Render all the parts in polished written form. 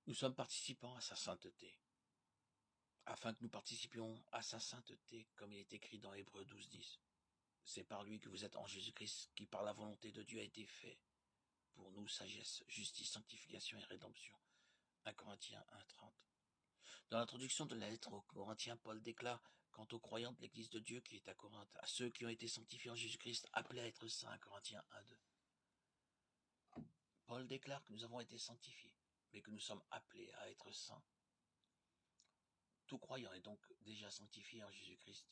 Nous sommes participants à sa sainteté, afin que nous participions à sa sainteté, comme il est écrit dans Hébreux 12:10. C'est par lui que vous êtes en Jésus-Christ, qui par la volonté de Dieu a été fait pour nous sagesse, justice, sanctification et rédemption. 1 Corinthiens 1:30. Dans l'introduction de la lettre aux Corinthiens, Paul déclare quant aux croyants de l'Église de Dieu qui est à Corinthe, à ceux qui ont été sanctifiés en Jésus-Christ, appelés à être saints. 1 Corinthiens 1:2. Paul déclare que nous avons été sanctifiés, mais que nous sommes appelés à être saints. Tout croyant est donc déjà sanctifié en Jésus-Christ,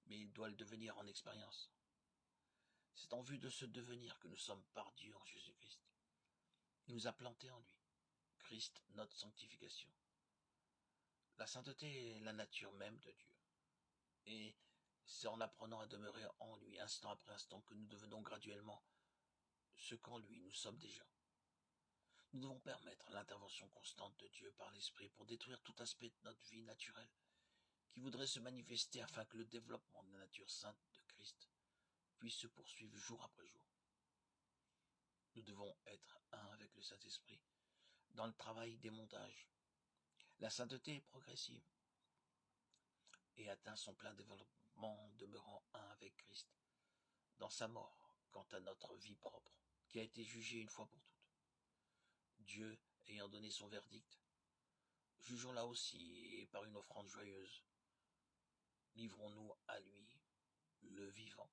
mais il doit le devenir en expérience. C'est en vue de ce devenir que nous sommes par Dieu en Jésus-Christ. Il nous a plantés en lui. Christ, notre sanctification. La sainteté est la nature même de Dieu. Et c'est en apprenant à demeurer en lui, instant après instant, que nous devenons graduellement ce qu'en lui nous sommes déjà. Nous devons permettre l'intervention constante de Dieu par l'Esprit pour détruire tout aspect de notre vie naturelle qui voudrait se manifester afin que le développement de la nature sainte de Christ puisse se poursuivre jour après jour. Nous devons être un avec le Saint-Esprit dans le travail des montages. La sainteté est progressive et atteint son plein développement en demeurant un avec Christ dans sa mort quant à notre vie propre, qui a été jugée une fois pour toutes. Dieu ayant donné son verdict, jugeons-la aussi, et par une offrande joyeuse, livrons-nous à lui, le vivant.